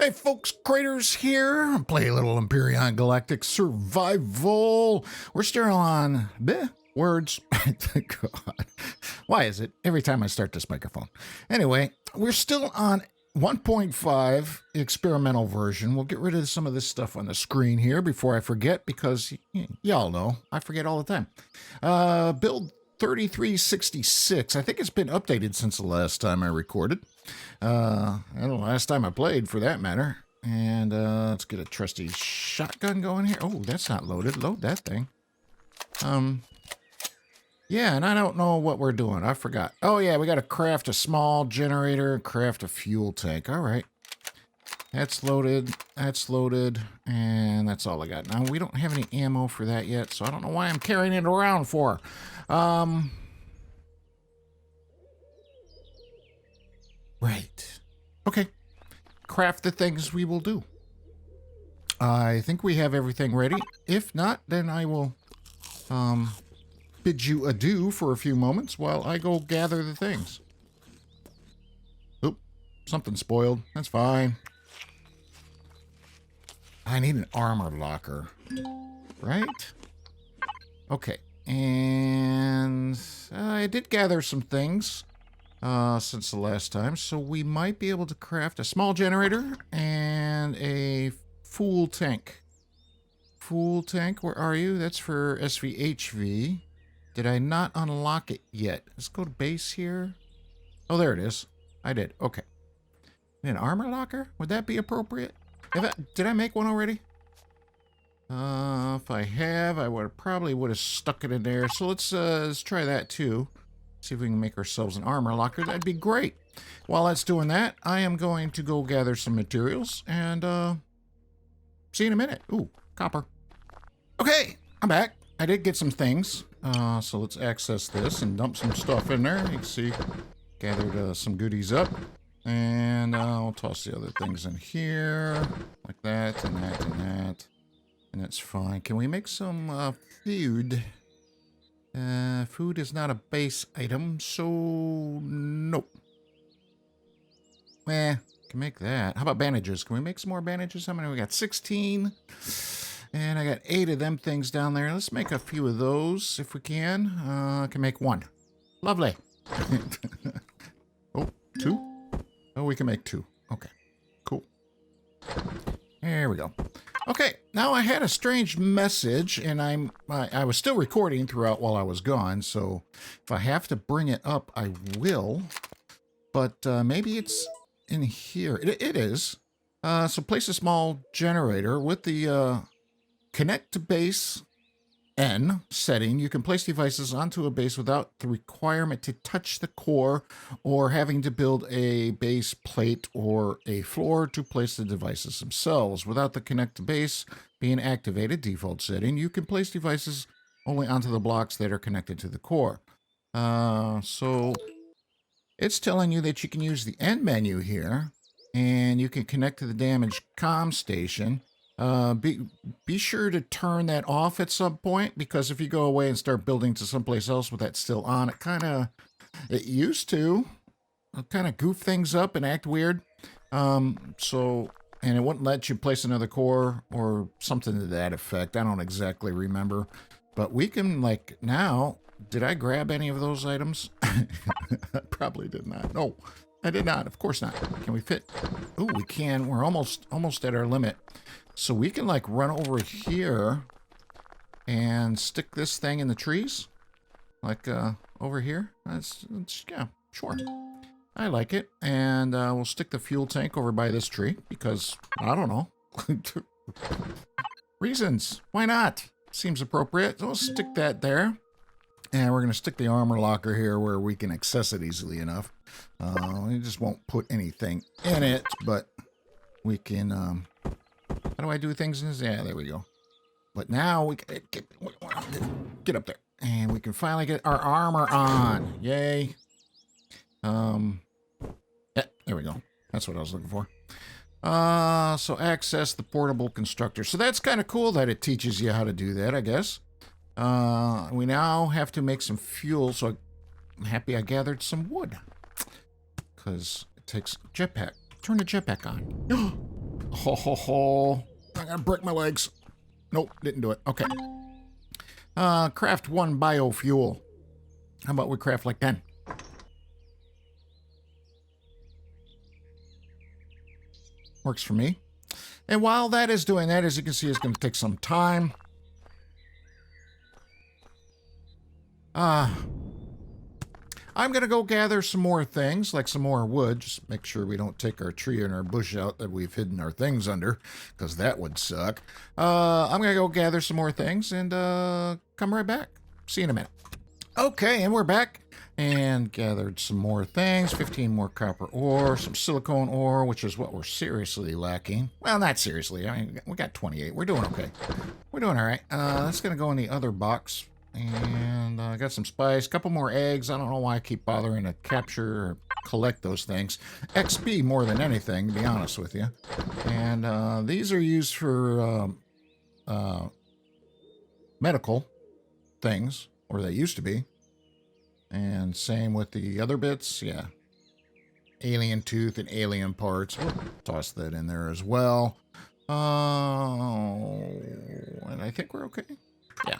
Hey folks, Craters here. Play a little Empyrion Galactic Survival. We're still on words. God. Why is it every time I start this microphone? Anyway, we're still on 1.5 experimental version. We'll get rid of some of this stuff on the screen here before I forget, because y'all know I forget all the time. Build 3366. I think it's been updated since the last time I recorded. And the last time I played, for that matter. And let's get a trusty shotgun going here. Oh, that's not loaded. Load that thing. Yeah, and I don't know what we're doing. I forgot. Oh, yeah, we got to craft a small generator, craft a fuel tank. All right. That's loaded. That's loaded. And that's all I got. Now, we don't have any ammo for that yet, so I don't know why I'm carrying it around for. Right. Okay. Craft the things we will do. I think we have everything ready. If not, then I will bid you adieu for a few moments while I go gather the things. Oop. Something spoiled. That's fine. I need an armor locker. Right? Okay. And I did gather some things since the last time, so we might be able to craft a small generator and a fuel tank. Fuel tank, where are you? That's for SVHV. Did I not unlock it yet? Let's go to base here. Oh, there it is. I did. Okay. An armor locker? Would that be appropriate? Did I make one already? If I have, I probably would have stuck it in there. So let's try that too. See if we can make ourselves an armor locker. That'd be great. While that's doing that, I am going to go gather some materials and see you in a minute. Ooh, copper. Okay, I'm back. I did get some things. So let's access this and dump some stuff in there. You can see, gathered some goodies up. And I'll toss the other things in here. Like that and that and that. And that's fine. Can we make some food? Food is not a base item, so nope. Can make that. How about bandages? Can we make some more bandages? How many? We got 16. And I got 8 of them things down there. Let's make a few of those if we can. I can make 1. Lovely. Oh, 2? Oh, we can make 2. Okay, cool. There we go. Okay, now I had a strange message, and I was still recording throughout while I was gone, so if I have to bring it up, I will. But maybe it's in here. It is. So place a small generator with the connect to base N setting. You can place devices onto a base without the requirement to touch the core or having to build a base plate or a floor to place the devices themselves. Without the connect to base being activated, default setting, you can place devices only onto the blocks that are connected to the core. So it's telling you that you can use the end menu here and you can connect to the damaged comm station. Be sure to turn that off at some point, because if you go away and start building to someplace else with that still on, it used to kind of goof things up and act weird. And it wouldn't let you place another core or something to that effect. I don't exactly remember, but we can, like, now, did I grab any of those items? I probably did not. No, I did not. Of course not. Can we fit? Oh, we can. We're almost at our limit. So we can, like, run over here and stick this thing in the trees. Like, over here. Yeah, sure. I like it. And we'll stick the fuel tank over by this tree because, I don't know. Reasons. Why not? Seems appropriate. So we'll stick that there. And we're going to stick the armor locker here where we can access it easily enough. We just won't put anything in it, but we can... how do I do things in this? Yeah, there we go. But now we can get up there. And we can finally get our armor on. Yay. Yeah, there we go. That's what I was looking for. So access the portable constructor. So that's kind of cool that it teaches you how to do that, I guess. We now have to make some fuel, so I'm happy I gathered some wood. Because it takes jetpack. Turn the jetpack on. ho, ho, ho. I'm gonna break my legs. Nope, didn't do it. Okay. Craft 1 biofuel. How about we craft like 10? Works for me. And while that is doing that, as you can see, it's going to take some time. I'm going to go gather some more things, like some more wood. Just make sure we don't take our tree and our bush out that we've hidden our things under, because that would suck. I'm going to go gather some more things and come right back. See you in a minute. Okay, and we're back. And gathered some more things. 15 more copper ore, some silicone ore, which is what we're seriously lacking. Well, not seriously. I mean, we got 28. We're doing okay. We're doing all right. That's going to go in the other box. And I got some spice, a couple more eggs. I don't know why I keep bothering to capture or collect those things. XP more than anything, to be honest with you. And these are used for medical things, or they used to be. And same with the other bits, yeah. Alien tooth and alien parts. We'll toss that in there as well. And I think we're okay. Yeah.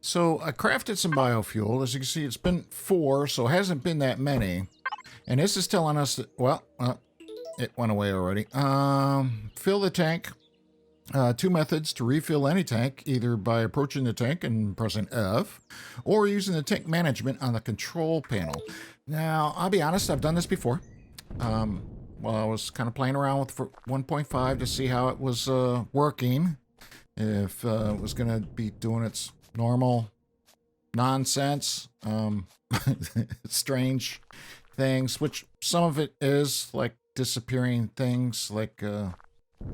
So I crafted some biofuel. As you can see, it's been 4, so it hasn't been that many. And this is telling us that, well, it went away already. Fill the tank. 2 methods to refill any tank, either by approaching the tank and pressing F, or using the tank management on the control panel. Now, I'll be honest, I've done this before. Well, I was kind of playing around with 1.5 to see how it was working. If it was going to be doing its normal nonsense, strange things, which some of it is, like disappearing things, like...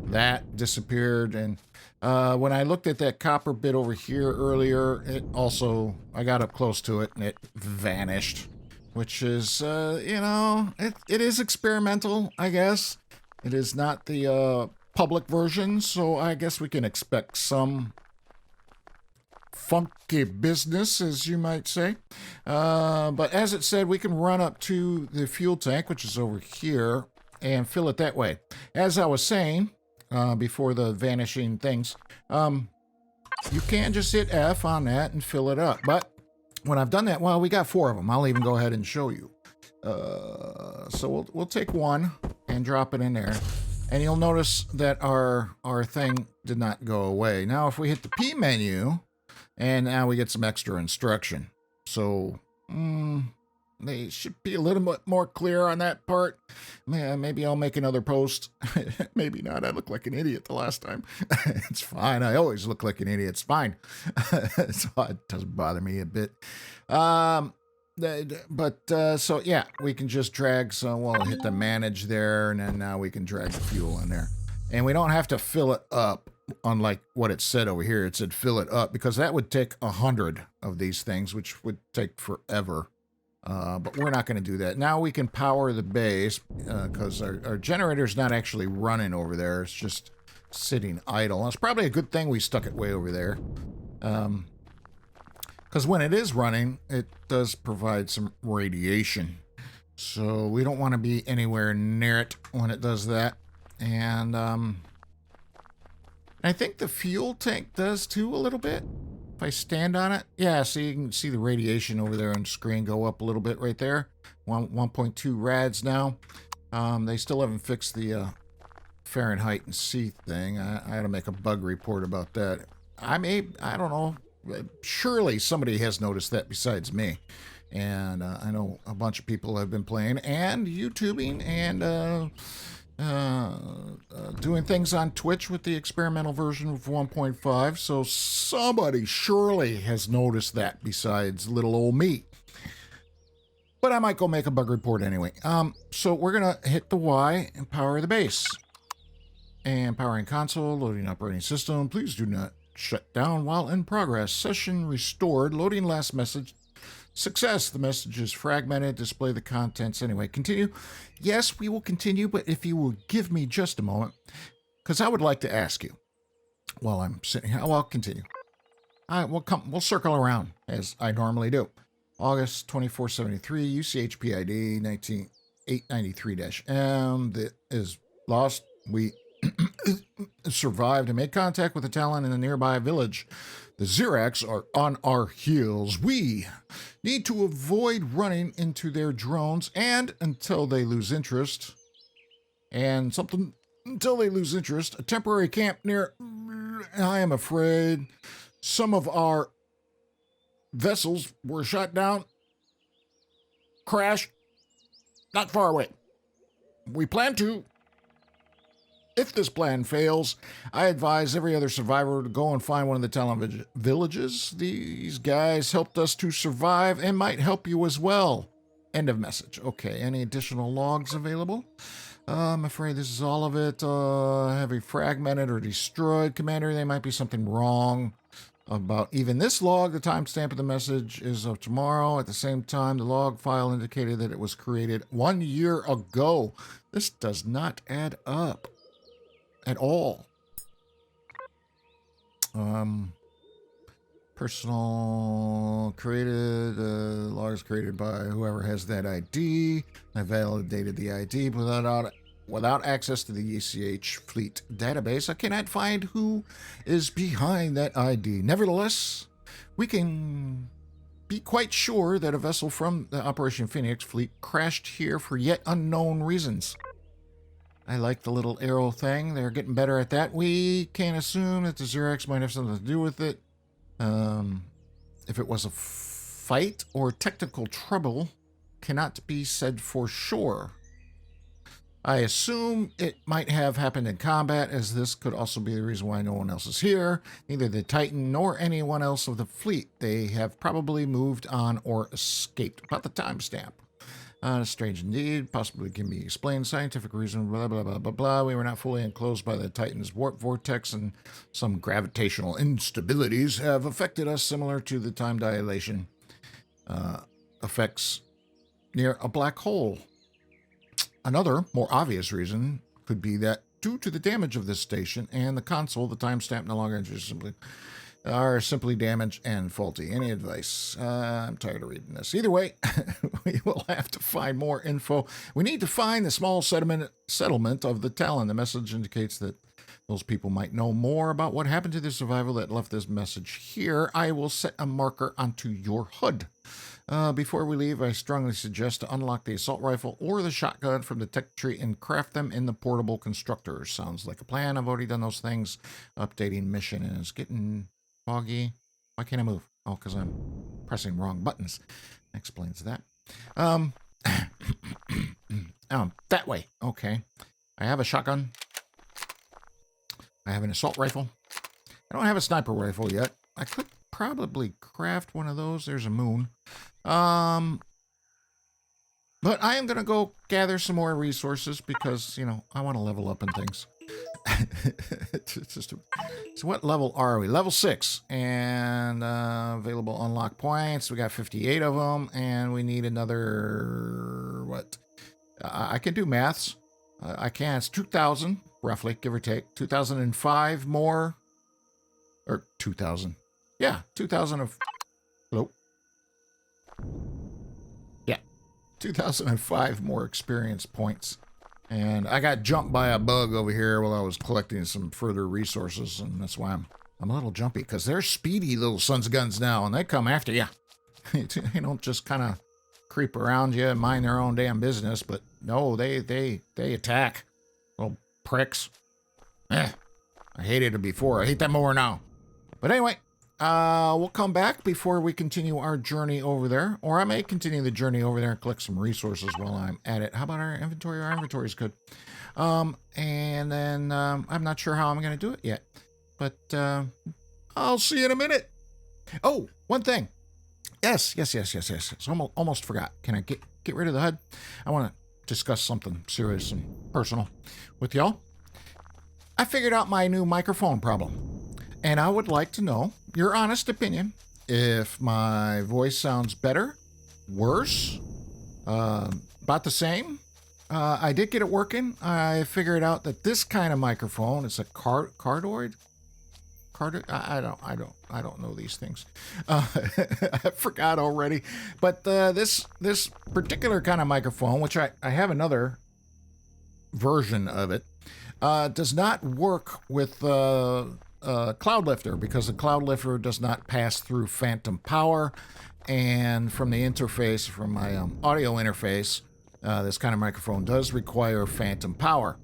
that disappeared. And when I looked at that copper bit over here earlier, it also, I got up close to it and it vanished, which is, you know, it is experimental, I guess. It is not the public version, so I guess we can expect some funky business, as you might say. But as it said, we can run up to the fuel tank, which is over here, and fill it that way. As I was saying, before the vanishing things, you can just hit F on that and fill it up. But when I've done that, well, we got 4 of them. I'll even go ahead and show you. So we'll take one and drop it in there. And you'll notice that our thing did not go away. Now, if we hit the P menu, and now we get some extra instruction. So, they should be a little bit more clear on that part. Maybe I'll make another post. Maybe not. I look like an idiot the last time. It's fine. I always look like an idiot. It's fine. So it doesn't bother me a bit. So yeah, we can just drag. So we'll hit the manage there, and then now we can drag the fuel in there. And we don't have to fill it up, unlike what it said over here. It said fill it up, because that would take 100 of these things, which would take forever. But we're not going to do that. Now we can power the base, because our generator's not actually running over there. It's just sitting idle. It's probably a good thing we stuck it way over there. Because when it is running, it does provide some radiation. So we don't want to be anywhere near it when it does that. And I think the fuel tank does too a little bit. If I stand on it, yeah, so you can see the radiation over there on the screen go up a little bit right there. 1.2 rads now. They still haven't fixed the Fahrenheit and C thing. I had to make a bug report about that. I don't know. Surely somebody has noticed that besides me. And I know a bunch of people have been playing and YouTubing and doing things on Twitch with the experimental version of 1.5, so somebody surely has noticed that besides little old me. But I might go make a bug report anyway. So we're gonna hit the Y and power the base. And powering console, loading operating system. Please do not shut down while in progress. Session restored. Loading last message. Success. The message is fragmented. Display the contents anyway. Continue. Yes, we will continue, but if you will give me just a moment, because I would like to ask you while I'm sitting here. Well, I'll continue. We'll circle around as I normally do. August 2473, UCHP ID 19893-M. That is lost. We survived and made contact with the Talon in a nearby village. The Xerax are on our heels. We need to avoid running into their drones until they lose interest. Until they lose interest, a temporary camp near, I am afraid, some of our vessels were shot down, crashed, not far away. We plan to. If this plan fails, I advise every other survivor to go and find one of the Talon villages. These guys helped us to survive and might help you as well. End of message. Okay, any additional logs available? I'm afraid this is all of it. Heavy fragmented or destroyed. Commander, there might be something wrong about even this log. The timestamp of the message is of tomorrow. At the same time, the log file indicated that it was created 1 year ago. This does not add up at all. Personal created, log is created by whoever has that ID. I validated the ID without access to the ECH fleet database. I cannot find who is behind that ID. Nevertheless, we can be quite sure that a vessel from the Operation Phoenix fleet crashed here for yet unknown reasons. I like the little arrow thing. They're getting better at that. We can assume that the Xerax might have something to do with it. If it was a fight or technical trouble, cannot be said for sure. I assume it might have happened in combat, as this could also be the reason why no one else is here. Neither the Titan nor anyone else of the fleet. They have probably moved on or escaped. About the timestamp. Strange indeed. Possibly can be explained. Scientific reason. Blah, blah, blah, blah, blah. We were not fully enclosed by the Titan's warp vortex, and some gravitational instabilities have affected us, similar to the time dilation effects near a black hole. Another, more obvious reason could be that due to the damage of this station and the console, the timestamp no longer are simply damaged and faulty. Any advice? I'm tired of reading this. Either way, we will have to find more info. We need to find the small settlement of the Talon. The message indicates that those people might know more about what happened to the survivor that left this message here. I will set a marker onto your HUD. Before we leave, I strongly suggest to unlock the assault rifle or the shotgun from the tech tree and craft them in the portable constructor. Sounds like a plan. I've already done those things. Updating mission, and it's getting foggy. Why can't I move? Oh, because I'm pressing wrong buttons. Explains that. That way. Okay. I have a shotgun. I have an assault rifle. I don't have a sniper rifle yet. I could probably craft one of those. There's a moon. But I am going to go gather some more resources because, you know, I want to level up and things. So what level are we? Level 6. And available unlock points. We got 58 of them. And we need another... What? I can do maths. I can. It's 2,000, roughly, give or take. 2,005 more. Or 2,000. Yeah, 2,000 of... Hello? Yeah. 2,005 more experience points. And I got jumped by a bug over here while I was collecting some further resources, and that's why I'm a little jumpy, because they're speedy little sons of guns now, and they come after you. They don't just kind of creep around you and mind their own damn business, but no, they attack. Little pricks. I hated them before. I hate them more now. But anyway, we'll come back before we continue our journey over there. Or I may continue the journey over there and collect some resources while I'm at it. How about our inventory? Our inventory is good. And then I'm not sure how I'm going to do it yet. But I'll see you in a minute. Oh, one thing. Yes. Almost forgot. Can I get rid of the HUD? I want to discuss something serious and personal with y'all. I figured out my new microphone problem. And I would like to know your honest opinion if my voice sounds better, worse, about the same. I did get it working. I figured out that this kind of microphone is a cardioid. I don't know these things. I forgot already. But this particular kind of microphone, which I have another version of it, does not work with Cloud Lifter because the Cloud Lifter does not pass through phantom power. And from the interface, from my audio interface, this kind of microphone does require phantom power.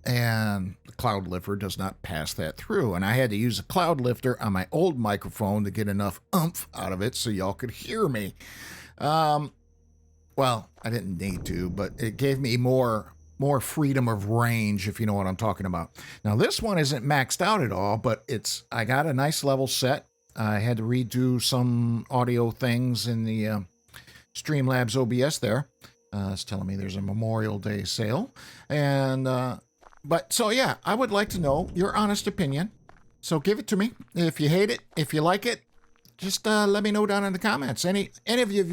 And the Cloud Lifter does not pass that through. And I had to use a Cloud Lifter on my old microphone to get enough oomph out of it so y'all could hear me. Well, I didn't need to, but it gave me more freedom of range, if you know what I'm talking about. Now, this one isn't maxed out at all, but I got a nice level set. I had to redo some audio things in the Streamlabs OBS there. It's telling me there's a Memorial Day sale. And, but so yeah, I would like to know your honest opinion. So give it to me. If you hate it, if you like it, just let me know down in the comments. Any of you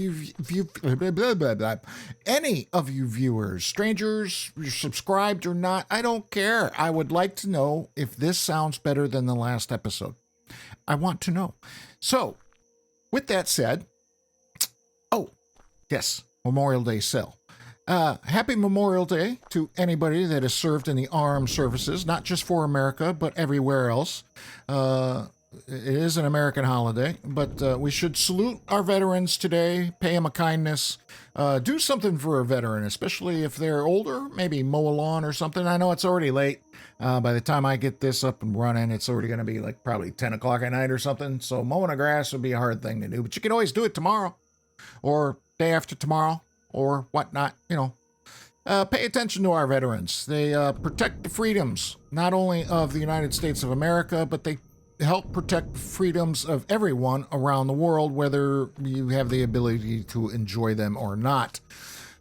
viewers, strangers, you're subscribed or not, I don't care. I would like to know if this sounds better than the last episode. I want to know. So, with that said, oh, yes, Memorial Day sale. Happy Memorial Day to anybody that has served in the armed services, not just for America, but everywhere else. It is an American holiday, but we should salute our veterans today, pay them a kindness, do something for a veteran, especially if they're older, maybe mow a lawn or something. I know it's already late. By the time I get this up and running, it's already going to be like probably 10 o'clock at night or something. So mowing the grass would be a hard thing to do, but you can always do it tomorrow or day after tomorrow or whatnot, you know. Pay attention to our veterans. They protect the freedoms, not only of the United States of America, but they help protect the freedoms of everyone around the world, whether you have the ability to enjoy them or not.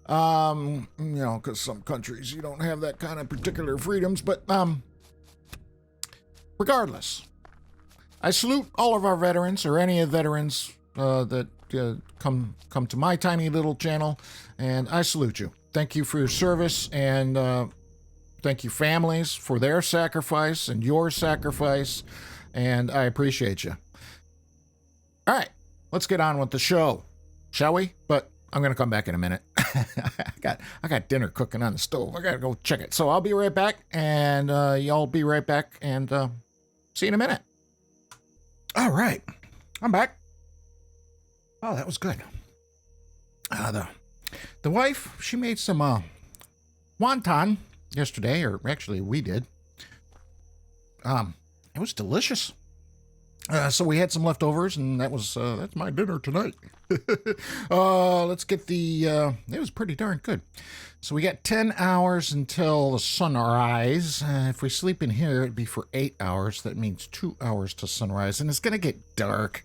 You know, because some countries you don't have that kind of particular freedoms, but regardless, I salute all of our veterans or any of the veterans that come to my tiny little channel, and I salute you. Thank you for your service, and thank you families for their sacrifice and your sacrifice, and I appreciate you. All right, let's get on with the show, shall we? But I'm going to come back in a minute. I got dinner cooking on the stove. I got to go check it. So I'll be right back, and y'all be right back, and see you in a minute. All right, I'm back. Oh, that was good. The wife, she made some wonton yesterday, or actually we did. It was delicious. So we had some leftovers, and that's my dinner tonight. Let's get it was pretty darn good. So we got 10 hours until the sunrise. If we sleep in here, it'd be for 8 hours. That means 2 hours to sunrise, and it's going to get dark.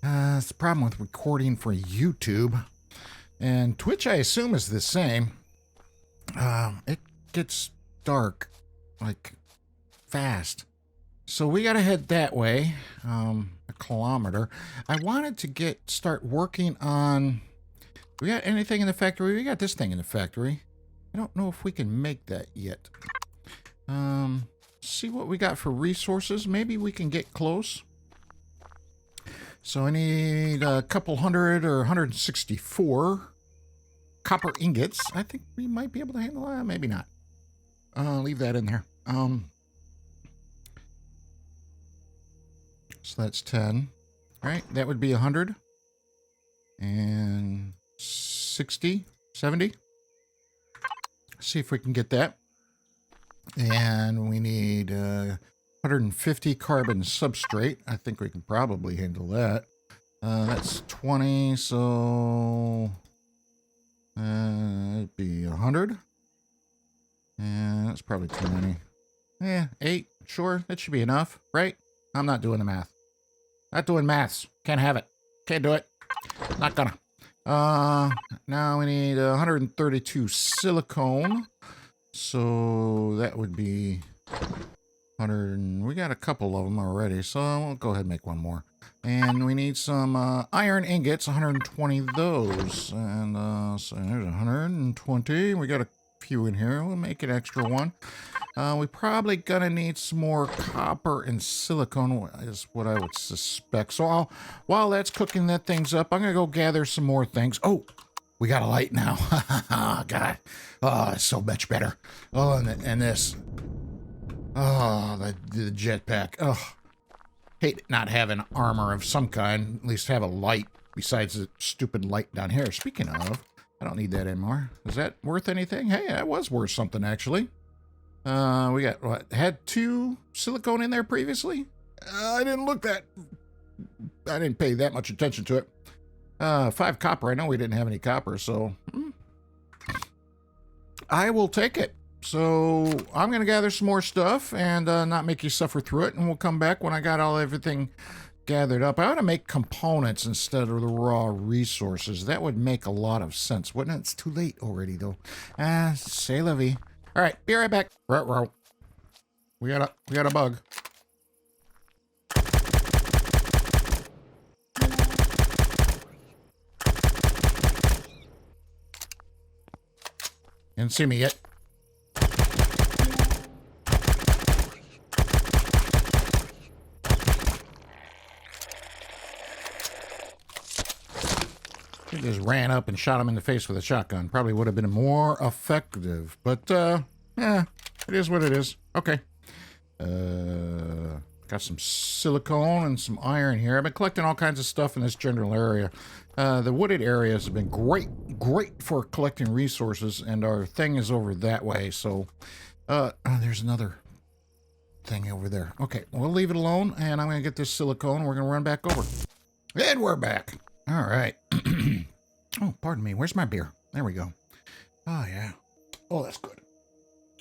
It's the problem with recording for YouTube. And Twitch, I assume, is the same. It gets dark, like, fast. So we got to head that way, a kilometer. I wanted to start working on... We got anything in the factory? We got this thing in the factory. I don't know if we can make that yet. See what we got for resources. Maybe we can get close. So I need a couple hundred or 164 copper ingots. I think we might be able to handle that. Maybe not. Leave that in there. So that's 10. All right, that would be 100. And 60, 70. See if we can get that. And we need 150 carbon substrate. I think we can probably handle that. That's 20, so it'd be 100. And that's probably too many. Yeah, 8. Sure, that should be enough, right? I'm not doing the math. Not doing maths. Can't have it. Can't do it. Not gonna. Now we need 132 silicone. So that would be 100. We got a couple of them already, so we'll go ahead and make one more. And we need some iron ingots, 120 of those. And so there's 120. We got a few in here. We'll make an extra one. We probably gonna need some more copper and silicone is what I would suspect. So while that's cooking that things up, I'm gonna go gather some more things. Oh, we got a light now. God, oh, it's so much better. Oh, and this. Oh, the jetpack. Oh, hate not having armor of some kind. At least have a light besides the stupid light down here. Speaking of, I don't need that anymore. Is that worth anything? Hey, that was worth something, actually. We got, what, had 2 silicone in there previously? I didn't pay that much attention to it. 5 copper. I know we didn't have any copper, so I will take it. So I'm going to gather some more stuff and not make you suffer through it, and we'll come back when I got everything gathered up. I ought to make components instead of the raw resources. That would make a lot of sense, wouldn't it? It's too late already, though. C'est la vie. All right, be right back. We got a bug. Didn't see me yet. He just ran up and shot him in the face with a shotgun. Probably would have been more effective, but yeah, it is what it is. Okay. Got some silicone and some iron here. I've been collecting all kinds of stuff in this general area. The wooded areas have been great for collecting resources, and our thing is over that way. So, there's another thing over there. Okay, we'll leave it alone, and I'm going to get this silicone. We're going to run back over. And we're back. All right. Oh, pardon me. Where's my beer? There we go. Oh, yeah. Oh, that's good.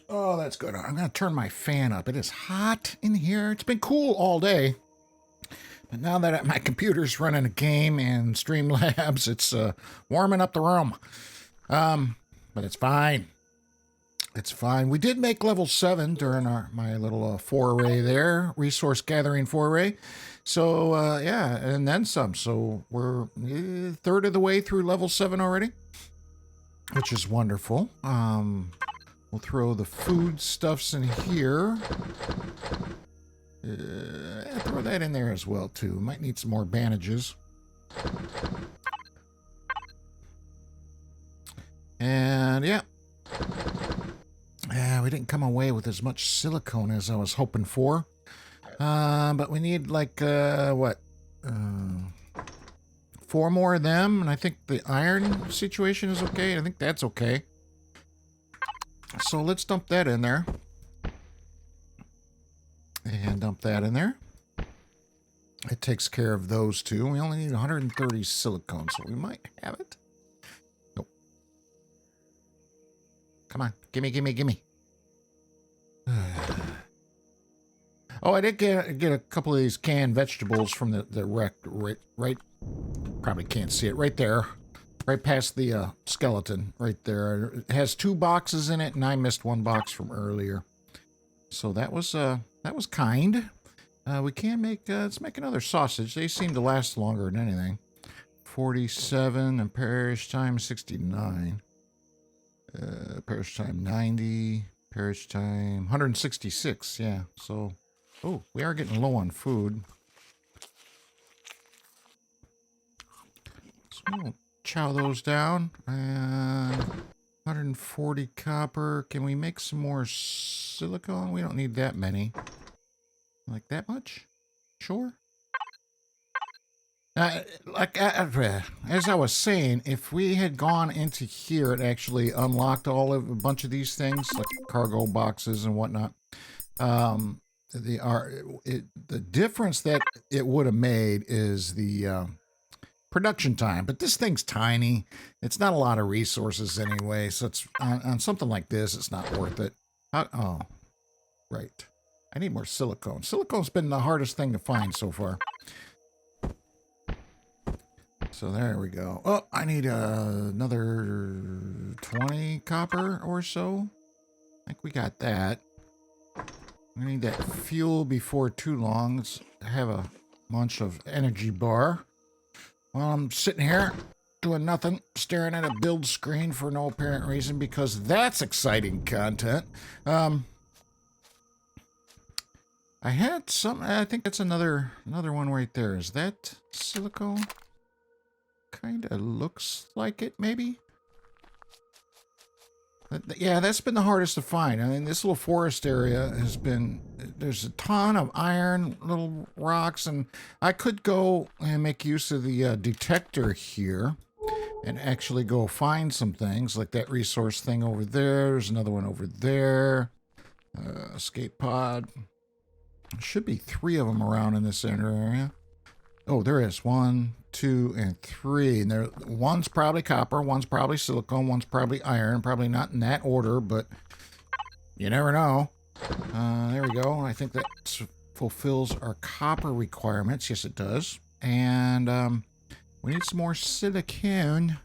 Oh, that's good. I'm going to turn my fan up. It is hot in here. It's been cool all day. But now that my computer's running a game and Streamlabs, it's warming up the room. But it's fine. It's fine. We did make level 7 during my little foray there, resource gathering foray. So, yeah, and then some. So we're a third of the way through level 7 already, which is wonderful. We'll throw the food stuffs in here. Throw that in there as well, too. Might need some more bandages. And, yeah. Yeah, we didn't come away with as much silicone as I was hoping for. But we need, like, 4 more of them, and I think the iron situation is okay. I think that's okay. So let's dump that in there. And dump that in there. It takes care of those two. We only need 130 silicone, so we might have it. Nope. Come on. Gimme, gimme, gimme. Oh, I did get a couple of these canned vegetables from the wreck, right, probably can't see it, right there. Right past the skeleton, right there. It has 2 boxes in it, and I missed 1 box from earlier. So that was kind. We can make, let's make another sausage. They seem to last longer than anything. 47, and perish time 69. Perish time 90. Perish time 166, yeah. So, oh, we are getting low on food. So we'll chow those down. 140 copper. Can we make some more silicone? We don't need that many. Like that much? Sure. As I was saying, if we had gone into here, it actually unlocked a bunch of these things, like cargo boxes and whatnot. The difference that it would have made is the production time. But this thing's tiny. It's not a lot of resources anyway, so it's on something like this, it's not worth it. Oh, right. I need more silicone. Silicone's been the hardest thing to find so far. So there we go. Oh, I need another 20 copper or so. I think we got that. We need that fuel before too long. Let's have a bunch of energy bar. While I'm sitting here doing nothing, staring at a build screen for no apparent reason, because that's exciting content. I had some, I think that's another one right there. Is that silicone? Kind of looks like it, maybe? Yeah, that's been the hardest to find. I mean, this little forest area has been, there's a ton of iron, little rocks, and I could go and make use of the detector here and actually go find some things, like that resource thing over there. There's another one over there. Escape pod. There should be 3 of them around in this center area. Oh, there is 1, 2, and 3. And there, one's probably copper, one's probably silicone, one's probably iron. Probably not in that order, but you never know. There we go. I think that fulfills our copper requirements. Yes, it does. And we need some more silicone.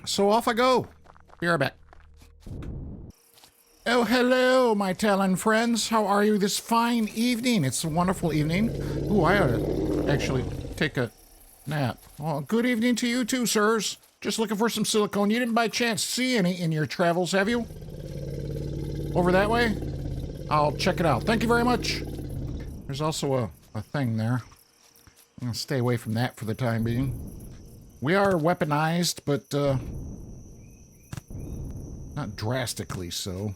So off I go. Be right back. Oh, hello, my Talon friends. How are you this fine evening? It's a wonderful evening. Ooh, I ought to actually take a nap. Well, good evening to you too, sirs. Just looking for some silicone. You didn't by chance see any in your travels, have you? Over that way? I'll check it out. Thank you very much. There's also a thing there. I'm going to stay away from that for the time being. We are weaponized, but not drastically so.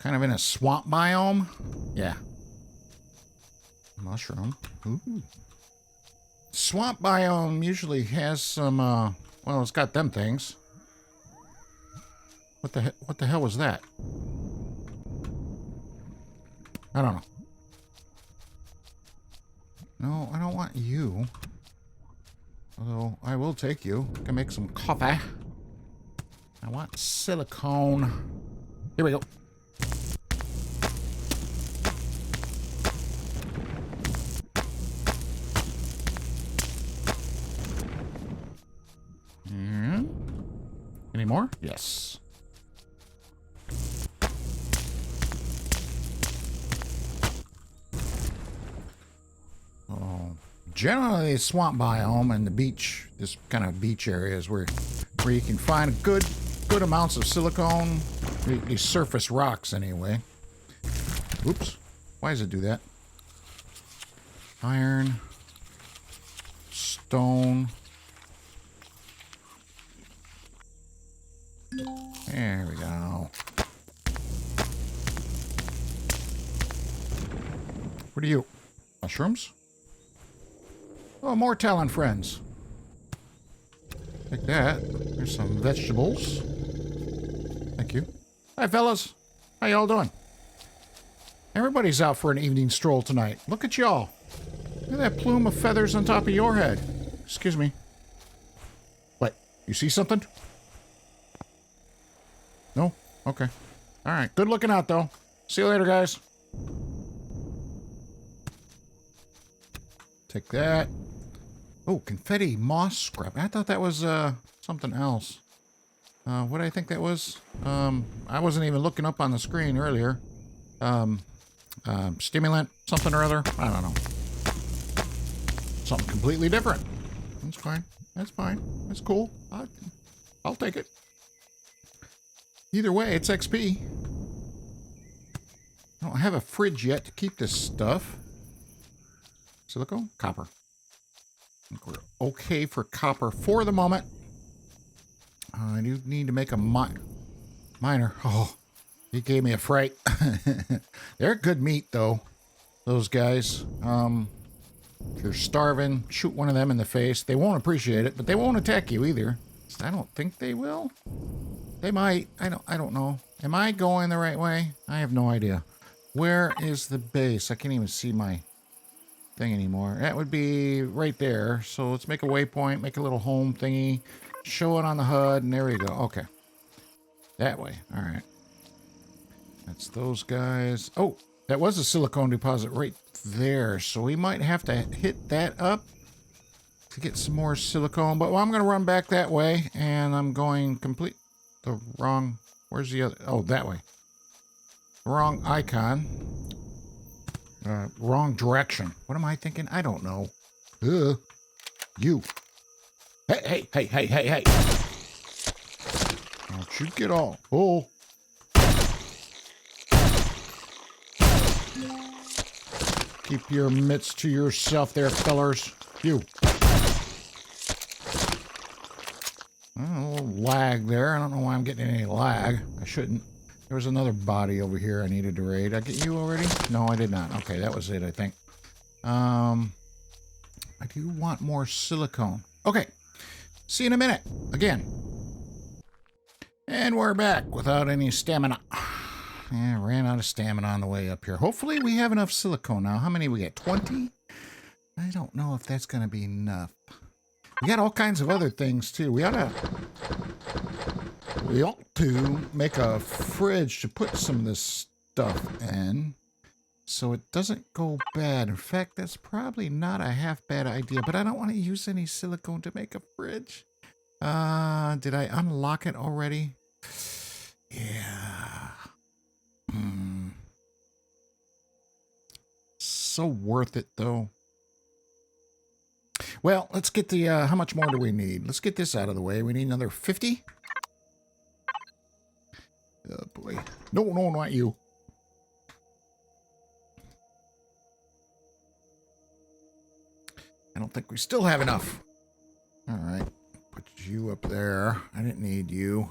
Kind of in a swamp biome? Yeah. Mushroom. Ooh. Swamp biome usually has some, well, it's got them things. What the hell was that? I don't know. No, I don't want you. Although, I will take you. I can make some coffee. I want silicone. Here we go. Any more? Yes. Oh, generally, swamp biome and the beach, this kind of beach areas where you can find good amounts of silicone. These surface rocks, anyway. Oops. Why does it do that? Iron, stone. There we go. What are you? Mushrooms? Oh, more Talon friends. Take that. There's some vegetables. Thank you. Hi, fellas. How y'all doing? Everybody's out for an evening stroll tonight. Look at y'all. Look at that plume of feathers on top of your head. Excuse me. What? You see something? No? Okay. All right. Good looking out, though. See you later, guys. Take that. Oh, confetti moss scrap. I thought that was something else. What do I think that was? I wasn't even looking up on the screen earlier. Stimulant, something or other. I don't know. Something completely different. That's fine. That's fine. That's cool. I'll take it. Either way, it's XP. I don't have a fridge yet to keep this stuff. Silicone? Copper. I think we're okay for copper for the moment. I do need to make a miner. Oh, he gave me a fright. They're good meat, though. Those guys. If you're starving, shoot one of them in the face. They won't appreciate it, but they won't attack you either. I don't think they will. They might. I don't know. Am I going the right way? I have no idea. Where is the base? I can't even see my thing anymore. That would be right there. So let's make a waypoint, make a little home thingy, show it on the HUD, and there we go. Okay. That way. All right. That's those guys. Oh, that was a silicone deposit right there. So we might have to hit that up to get some more silicone. But I'm going to run back that way, and I'm going complete the wrong... Where's the other... Oh, that way. Wrong icon. Wrong direction. What am I thinking? I don't know. You. Hey. Don't you get all... Oh. Keep your mitts to yourself there, fellers. You. A little lag there. I don't know why I'm getting any lag. I shouldn't. There was another body over here I needed to raid. I get you already? No, I did not. Okay, that was it, I think. I do want more silicone. Okay. See you in a minute. Again. And we're back without any stamina. Yeah, ran out of stamina on the way up here. Hopefully we have enough silicone now. How many we get? 20? I don't know if that's going to be enough. We got all kinds of other things too. We ought to make a fridge to put some of this stuff in so it doesn't go bad. In fact, that's probably not a half bad idea, but I don't want to use any silicone to make a fridge. Did I unlock it already? Yeah. So worth it though. Well, let's get the, how much more do we need? Let's get this out of the way. We need another 50. Oh boy. No, not you. I don't think we still have enough. All right. Put you up there. I didn't need you.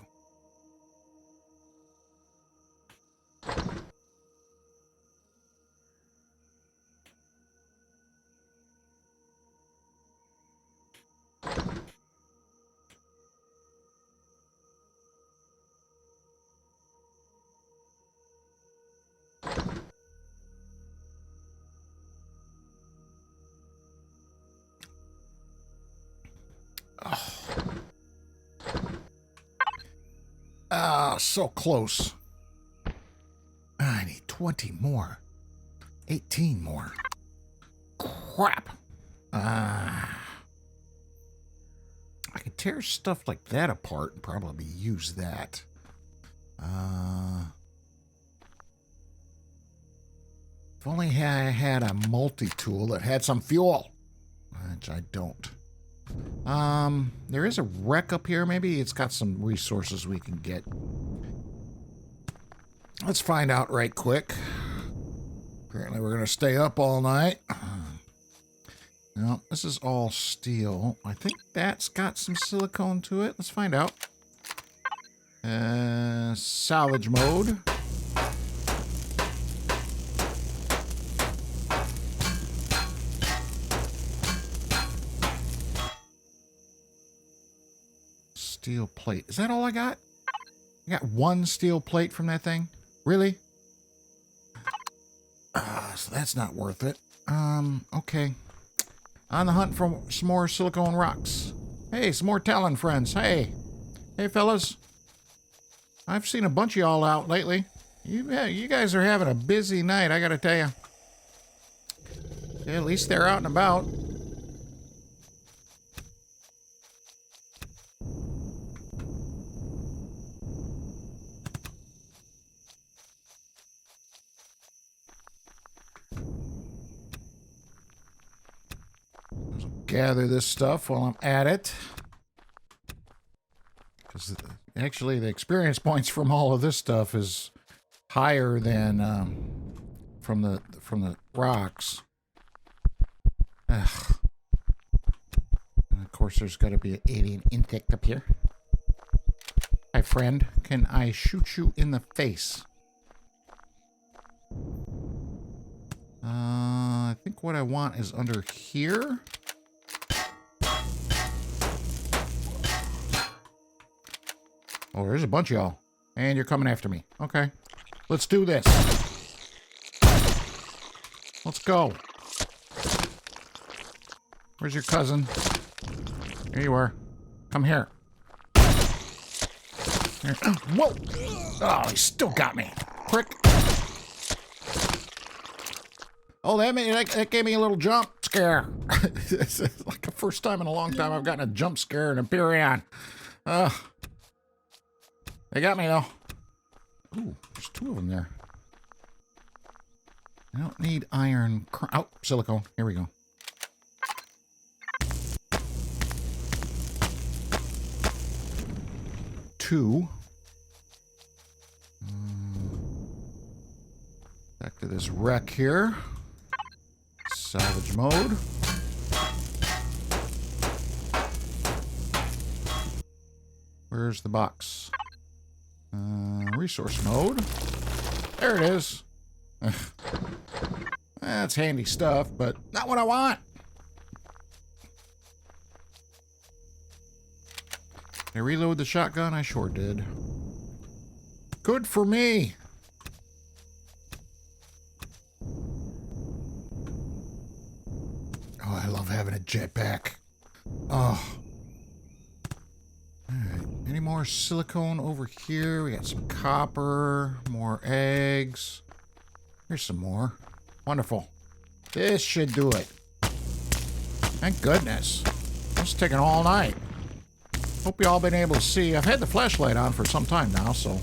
So close. I need 20 more. 18 more. Crap. I can tear stuff like that apart and probably use that. If only I had a multi-tool that had some fuel, which I don't. There is a wreck up here. Maybe it's got some resources we can get. Let's find out right quick. Apparently we're going to stay up all night. No, this is all steel. I think that's got some silicone to it. Let's find out. Salvage mode. Steel plate. Is that all I got? I got one steel plate from that thing? Really? So that's not worth it. Okay. On the hunt for some more silicone rocks. Hey, some more Talon friends. Hey. Hey, fellas. I've seen a bunch of y'all out lately. You guys are having a busy night, I gotta tell you. Yeah, at least they're out and about. Gather this stuff while I'm at it. Because actually the experience points from all of this stuff is higher than from the rocks. Ugh. And of course there's got to be an alien insect up here. Hi friend, can I shoot you in the face? I think what I want is under here. Oh, there's a bunch of y'all. And you're coming after me. Okay. Let's do this. Let's go. Where's your cousin? Here you are. Come here. Here. Whoa! Oh, he still got me. Prick. Oh, that gave me a little jump scare. It's like the first time in a long time I've gotten a jump scare in Empyrion. They got me, though. Ooh, there's two of them there. I don't need iron. Oh, silicone. Here we go. Two. Back to this wreck here. Salvage mode. Where's the box? Resource mode. There it is. That's handy stuff, but not what I want. Did I reload the shotgun? I sure did. Good for me. Oh, I love having a jetpack. Oh. Alright. Any more silicone over here? We got some copper, more eggs. Here's some more. Wonderful. This should do it. Thank goodness. This is taking all night. Hope you all been able to see. I've had the flashlight on for some time now, so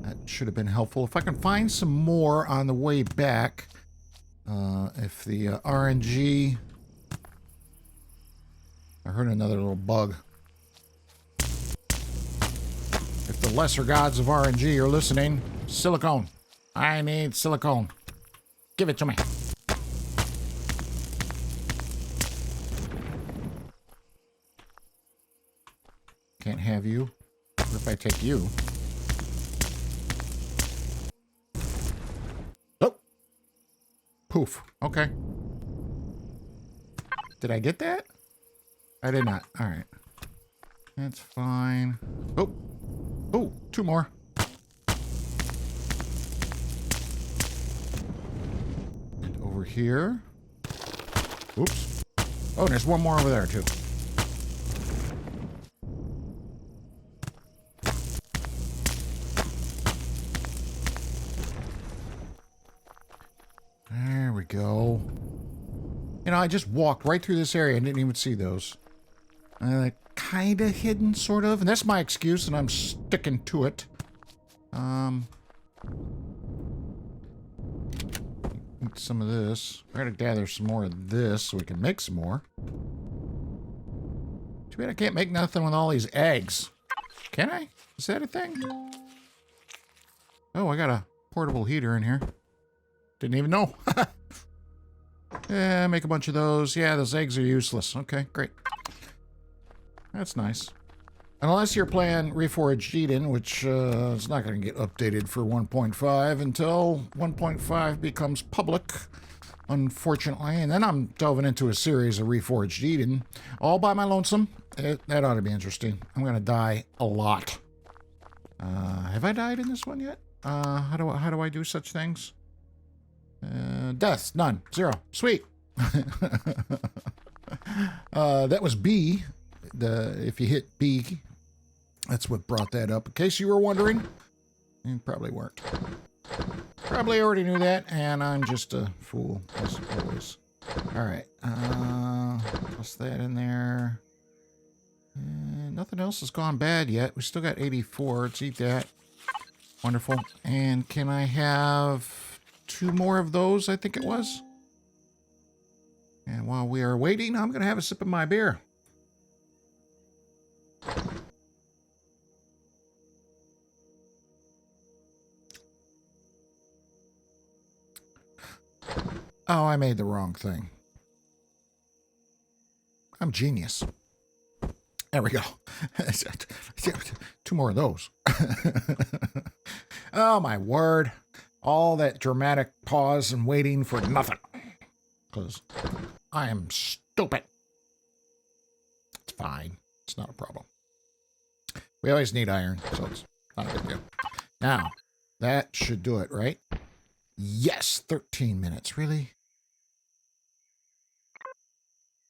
that should have been helpful. If I can find some more on the way back, if the RNG... I heard another little bug. If the lesser gods of RNG are listening, silicone. I need silicone. Give it to me. Can't have you. What if I take you? Oh! Poof. Okay. Did I get that? I did not. Alright. That's fine. Oh! Oh! Two more. And over here. Oops. Oh, there's one more over there, too. There we go. You know, I just walked right through this area and didn't even see those. Kind of hidden, sort of. And that's my excuse, and I'm sticking to it. Need some of this. I gotta gather some more of this so we can make some more. Too bad I can't make nothing with all these eggs. Can I? Is that a thing? Oh, I got a portable heater in here. Didn't even know. Yeah, make a bunch of those. Yeah, those eggs are useless. Okay, great. That's nice. Unless you're playing Reforged Eden, which is not going to get updated for 1.5 until 1.5 becomes public, unfortunately. And then I'm delving into a series of Reforged Eden, all by my lonesome. That ought to be interesting. I'm going to die a lot. Have I died in this one yet? How do I do such things? Deaths, none, 0. Sweet. That was B. If you hit B, that's what brought that up. In case you were wondering, you probably weren't. Probably already knew that, and I'm just a fool, as always. Alright, plus that in there. Nothing else has gone bad yet. We still got 84. Let's eat that. Wonderful. And can I have 2 more of those, I think it was? And while we are waiting, I'm going to have a sip of my beer. Oh, I made the wrong thing. I'm genius. There we go. 2 more of those. Oh, my word. All that dramatic pause and waiting for nothing. Because I am stupid. It's fine. It's not a problem. We always need iron, so it's not a big deal. Now, that should do it, right? Yes, 13 minutes. Really?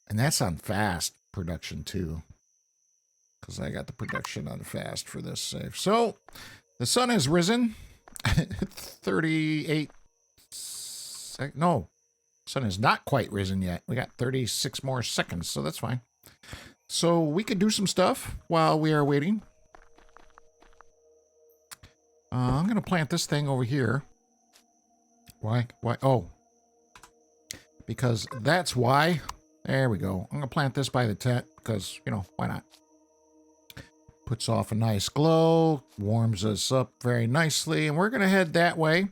And that's on fast production, too. Because I got the production on fast for this save. So, the sun has risen. 38... No. Sun has not quite risen yet. We got 36 more seconds, so that's fine. So, we could do some stuff while we are waiting. I'm going to plant this thing over here. Why? Oh. Because that's why. There we go. I'm going to plant this by the tent because, you know, why not? Puts off a nice glow. Warms us up very nicely. And we're going to head that way.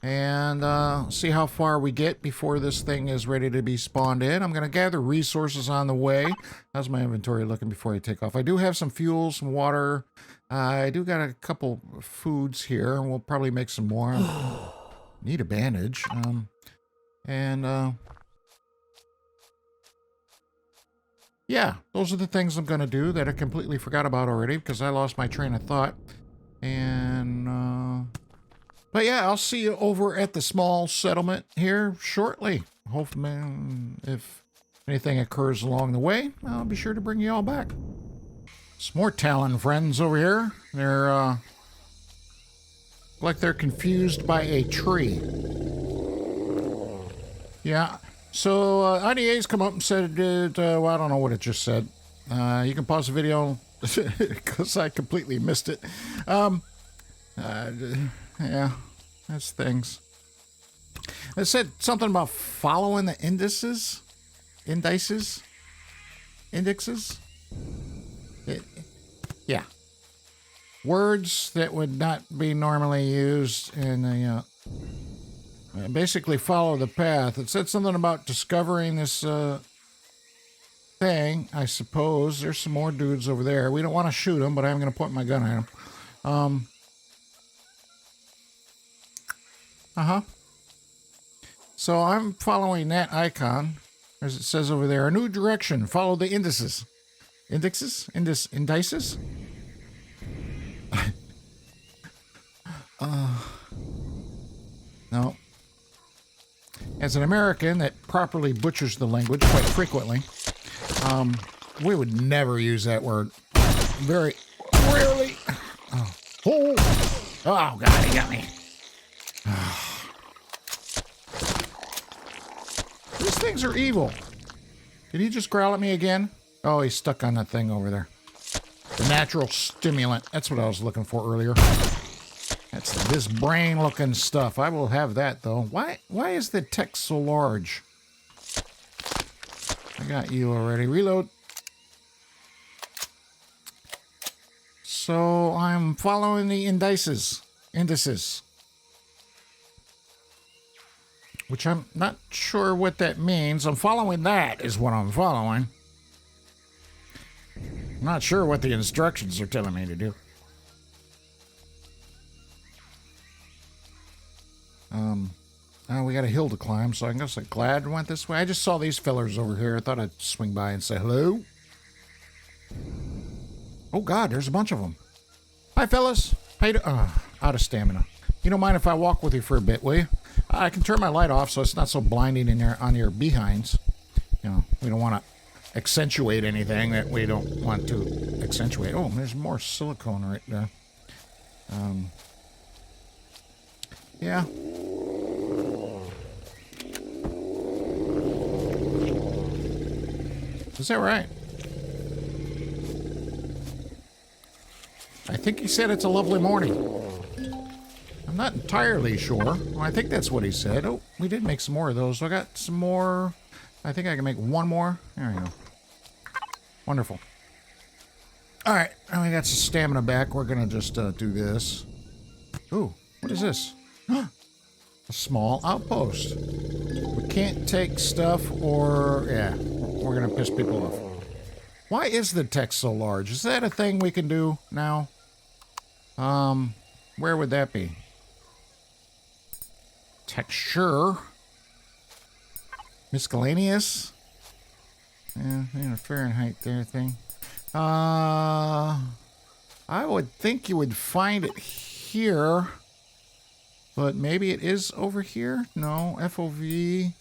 and see how far we get before this thing is ready to be spawned in. I'm going to gather resources on the way. How's my inventory looking before I take off? I do have some fuel, some water. I do got a couple foods here, and we'll probably make some more. Need a bandage. Yeah, those are the things I'm going to do that I completely forgot about already because I lost my train of thought. And, but yeah, I'll see you over at the small settlement here shortly. Hopefully, if anything occurs along the way, I'll be sure to bring you all back. Some more Talon friends over here. They're, like they're confused by a tree. Yeah. So, IDA's come up and said, well, I don't know what it just said. You can pause the video because I completely missed it. Yeah, that's things. It said something about following the indexes. Yeah. Words that would not be normally used in a, basically follow the path. It said something about discovering this, thing, I suppose. There's some more dudes over there. We don't want to shoot them, but I'm going to point my gun at them. So I'm following that icon, as it says over there. A new direction. Follow the indices. Indices? Indices? No. As an American that properly butchers the language quite frequently, we would never use that word. Very rarely. Oh God, he got me. These things are evil. Did he just growl at me again? Oh, he's stuck on that thing over there. The natural stimulant. That's what I was looking for earlier. That's this brain-looking stuff. I will have that, though. Why is the text so large? I got you already. Reload. So I'm following the indices. Which I'm not sure what that means. I'm following that is what I'm following. I'm not sure what the instructions are telling me to do. We got a hill to climb, so I guess I'm glad I went this way. I just saw these fellers over here. I thought I'd swing by and say hello. Oh, God, there's a bunch of them. Hi, fellas. Out of stamina. You don't mind if I walk with you for a bit, will you? I can turn my light off so it's not so blinding in there on your behinds. You know, we don't want to accentuate anything that we don't want to accentuate. Oh, there's more silicone right there. Yeah. Is that right? I think he said it's a lovely morning. I'm not entirely sure. Well, I think that's what he said. Oh, we did make some more of those. So I got some more. I think I can make one more. There we go. Wonderful. All right. Now we got some stamina back. We're going to just do this. Ooh, what is this? A small outpost. We can't take stuff or... Yeah, we're going to piss people off. Why is the text so large? Is that a thing we can do now? Where would that be? Texture. Miscellaneous. Yeah, Fahrenheit there thing. I would think you would find it here. But maybe it is over here? No, FOV.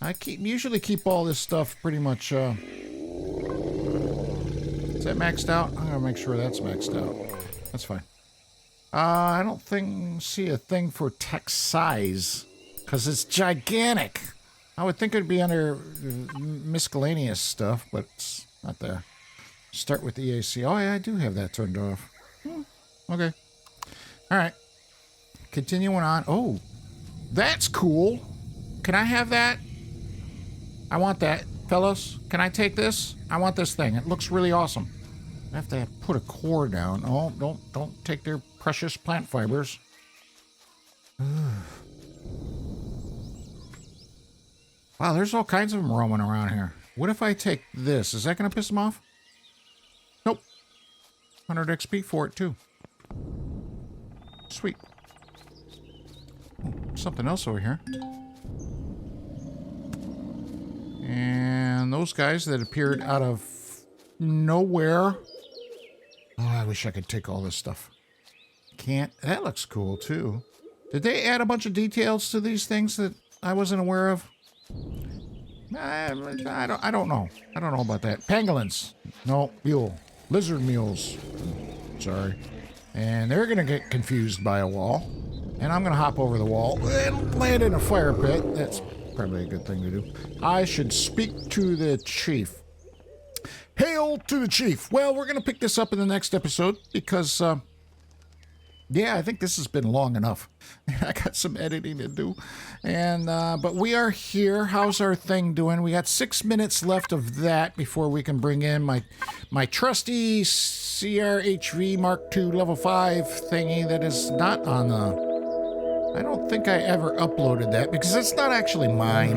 I usually keep all this stuff pretty much, is that maxed out? I'm gonna make sure that's maxed out. That's fine. I don't see a thing for text size, because it's gigantic. I would think it'd be under miscellaneous stuff, but it's not there. Start with EAC. Oh, yeah, I do have that turned off. Okay. All right. Continuing on. Oh, that's cool. Can I have that? I want that. Fellas, can I take this? I want this thing. It looks really awesome. I have to put a core down. Oh, don't take their precious plant fibers. Wow, there's all kinds of them roaming around here. What if I take this? Is that going to piss them off? Nope. 100 XP for it, too. Sweet. Oh, something else over here. And those guys that appeared out of nowhere. Oh, I wish I could take all this stuff. Can't. That looks cool, too. Did they add a bunch of details to these things that I wasn't aware of? I don't know. I don't know about that. Pangolins. No, mule. Lizard mules. Sorry. And they're going to get confused by a wall. And I'm going to hop over the wall and land in a fire pit. That's probably a good thing to do. I should speak to the chief. Hail to the chief. Well, we're going to pick this up in the next episode because, yeah, I think this has been long enough. I got some editing to do. And, but we are here. How's our thing doing? We got 6 minutes left of that before we can bring in my trusty CRHV Mark II Level 5 thingy that is not on the... I don't think I ever uploaded that because it's not actually mine.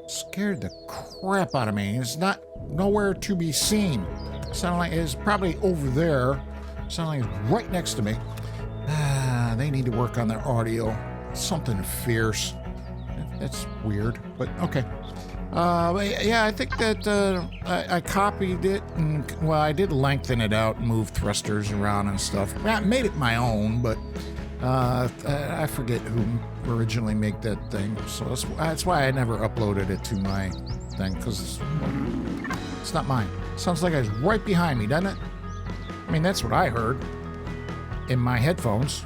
Scared the crap out of me. It's nowhere to be seen. Sounded like it's probably over there. Sounded like it's right next to me. They need to work on their audio. Something fierce. That's weird, but okay. But yeah, I think that I copied it, and well, I did lengthen it out and move thrusters around and stuff. I made it my own, but I forget who originally made that thing, so that's why I never uploaded it to my thing, because it's not mine. Sounds like it's right behind me, doesn't it? I mean, that's what I heard in my headphones.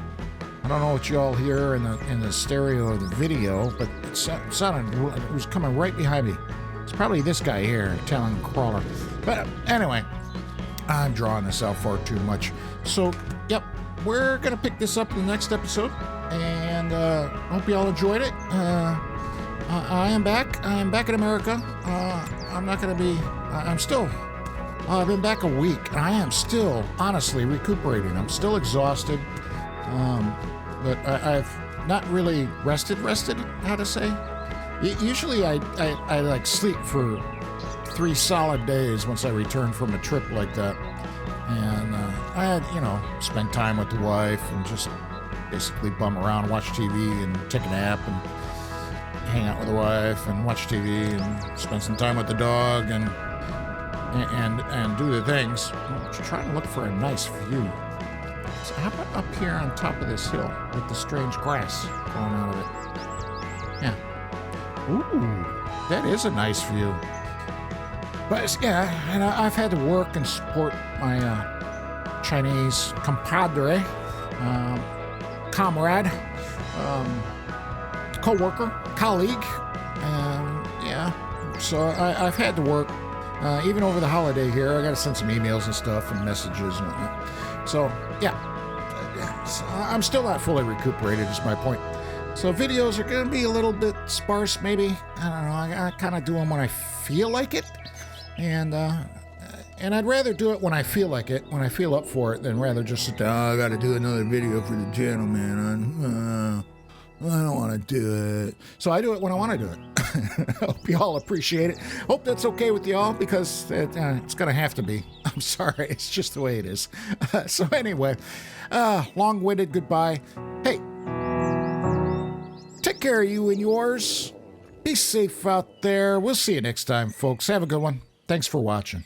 I don't know what y'all hear in the stereo of the video, but it sounded, it was coming right behind me. It's probably this guy here, Talon Crawler. But anyway, I'm drawing this out far too much. So, yep, we're going to pick this up in the next episode, and hope y'all enjoyed it. I am back. I am back in America. I'm not going to be, I'm still, I've been back a week, and I am still, honestly, recuperating. I'm still exhausted, but I've not really rested, how to say. Usually I like sleep for 3 solid days once I return from a trip like that. And I had, spend time with the wife and just basically bum around, watch TV and take a nap and hang out with the wife and watch TV and spend some time with the dog and do the things. I'm trying to look for a nice view. So how about up here on top of this hill with the strange grass growing out of it? Yeah. Ooh, that is a nice view. But yeah, and I've had to work and support my Chinese compadre, comrade, co-worker, colleague. Yeah, so I've had to work. Even over the holiday here, I got to send some emails and stuff and messages and whatnot. So, yeah. So I'm still not fully recuperated, is my point. So videos are going to be a little bit sparse, maybe. I don't know. I kind of do them when I feel like it. And I'd rather do it when I feel like it, when I feel up for it, than rather just sit down, I got to do another video for the channel, man. I don't want to do it. So I do it when I want to do it. I hope you all appreciate it. Hope that's okay with y'all, because it's going to have to be. I'm sorry. It's just the way it is. So anyway, long-winded goodbye. Hey, take care of you and yours. Be safe out there. We'll see you next time, folks. Have a good one. Thanks for watching.